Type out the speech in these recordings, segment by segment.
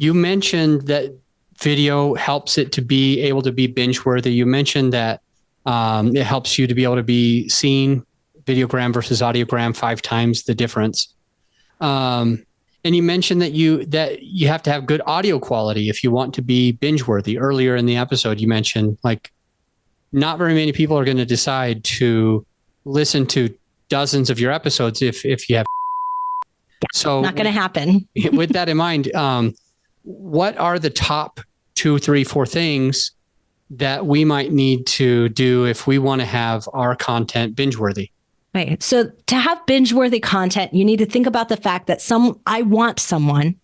You mentioned that video helps it to be able to be binge worthy. You mentioned that it helps you to be able to be seen, videogram versus audiogram, 5 times the difference. And you mentioned that you have to have good audio quality if you want to be binge worthy. Earlier in the episode, you mentioned like not very many people are going to decide to listen to dozens of your episodes if you have. So not going to happen. With that in mind, what are the top 2, 3, 4 things that we might need to do if we want to have our content binge worthy? Right. So to have binge-worthy content, you need to think about the fact that I want someone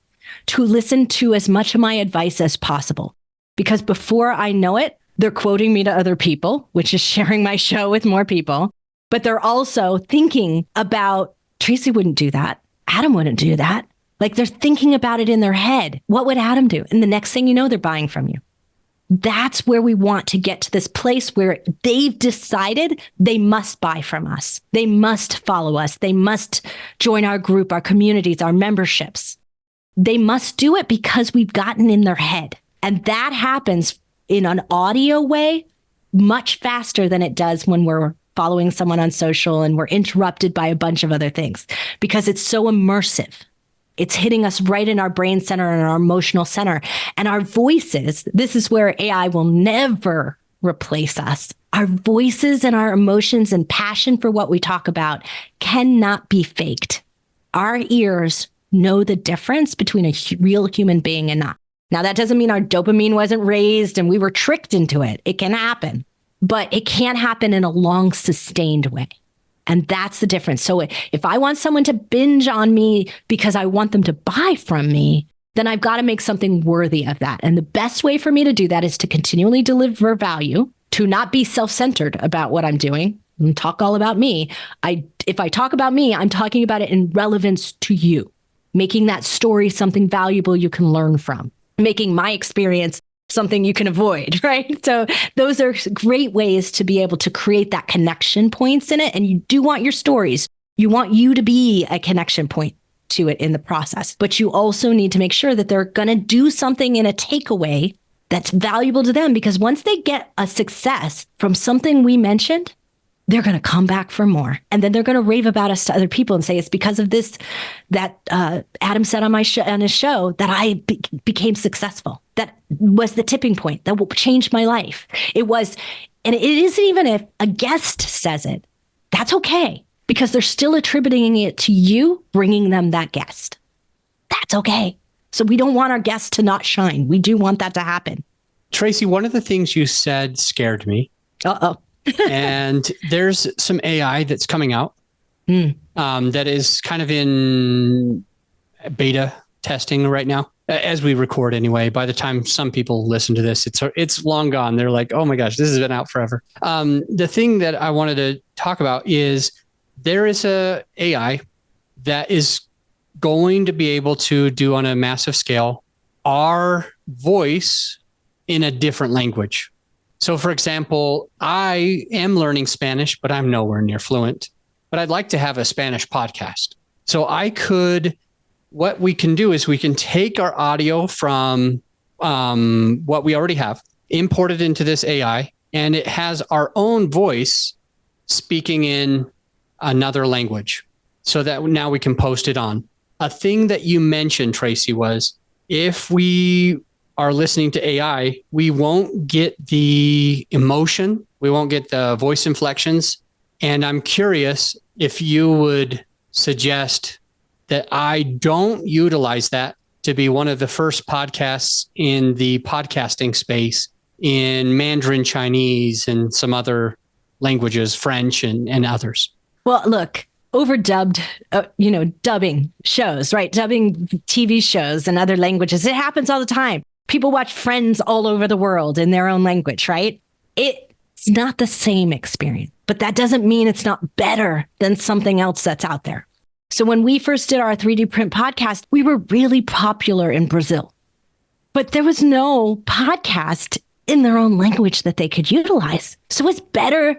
to listen to as much of my advice as possible. Because before I know it, they're quoting me to other people, which is sharing my show with more people. But they're also thinking about, Tracy wouldn't do that. Adam wouldn't do that. Like they're thinking about it in their head. What would Adam do? And the next thing you know, they're buying from you. That's where we want to get to, this place where they've decided they must buy from us. They must follow us. They must join our group, our communities, our memberships. They must do it because we've gotten in their head. And that happens in an audio way much faster than it does when we're following someone on social and we're interrupted by a bunch of other things, because it's so immersive. It's hitting us right in our brain center and our emotional center. And our voices, this is where AI will never replace us. Our voices and our emotions and passion for what we talk about cannot be faked. Our ears know the difference between a real human being and not. Now, that doesn't mean our dopamine wasn't raised and we were tricked into it. It can happen, but it can't happen in a long, sustained way. And that's the difference. So if I want someone to binge on me because I want them to buy from me, then I've got to make something worthy of that. And the best way for me to do that is to continually deliver value, to not be self-centered about what I'm doing and talk all about me. If I talk about me, I'm talking about it in relevance to you, making that story something valuable you can learn from, making my experience something you can avoid, right? So those are great ways to be able to create that connection points in it. And you do want your stories. You want you to be a connection point to it in the process. But you also need to make sure that they're going to do something in a takeaway that's valuable to them, because once they get a success from something we mentioned, they're going to come back for more. And then they're going to rave about us to other people and say, it's because of this that Adam said on his show that I became successful. That was the tipping point that changed my life. It was, and it isn't even if a guest says it, that's okay, because they're still attributing it to you bringing them that guest. That's okay. So we don't want our guests to not shine. We do want that to happen. Tracy, one of the things you said scared me. Uh-oh. And there's some AI that's coming out that is kind of in beta testing right now, as we record anyway. By the time some people listen to this, it's long gone. They're like, oh my gosh, this has been out forever. The thing that I wanted to talk about is there is a AI that is going to be able to do on a massive scale our voice in a different language. So, for example, I am learning Spanish, but I'm nowhere near fluent. But I'd like to have a Spanish podcast. So what we can do is we can take our audio from what we already have, import it into this AI, and it has our own voice speaking in another language so that now we can post it on. A thing that you mentioned, Tracy, was if we are listening to AI, we won't get the emotion. We won't get the voice inflections. And I'm curious if you would suggest that I don't utilize that to be one of the first podcasts in the podcasting space in Mandarin Chinese and some other languages, French and others. Well, look, overdubbed, dubbing shows, right? Dubbing TV shows and other languages. It happens all the time. People watch Friends all over the world in their own language, right? It's not the same experience, but that doesn't mean it's not better than something else that's out there. So when we first did our 3D print podcast, we were really popular in Brazil, but there was no podcast in their own language that they could utilize. So it's better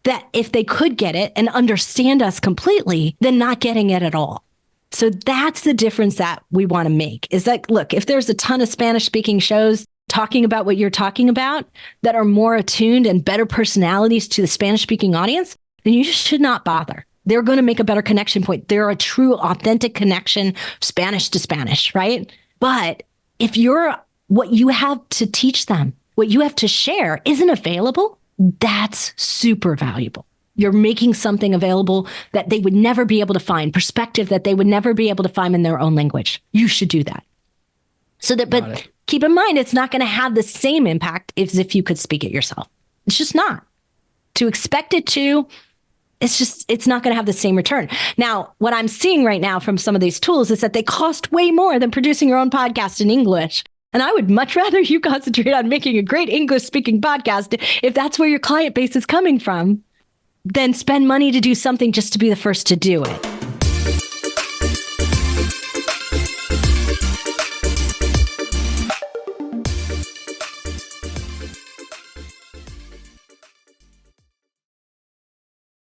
that if they could get it and understand us completely than not getting it at all. So that's the difference that we want to make is that, look, if there's a ton of Spanish speaking shows talking about what you're talking about that are more attuned and better personalities to the Spanish speaking audience, then you should not bother. They're going to make a better connection point. They're a true, authentic connection, Spanish to Spanish, right? But if what you have to teach them, what you have to share isn't available, that's super valuable. You're making something available that they would never be able to find, perspective that they would never be able to find in their own language. You should do that. But keep in mind, it's not going to have the same impact as if you could speak it yourself. It's just not. To expect it to, it's not going to have the same return. Now, what I'm seeing right now from some of these tools is that they cost way more than producing your own podcast in English. And I would much rather you concentrate on making a great English speaking podcast if that's where your client base is coming from, than spend money to do something just to be the first to do it.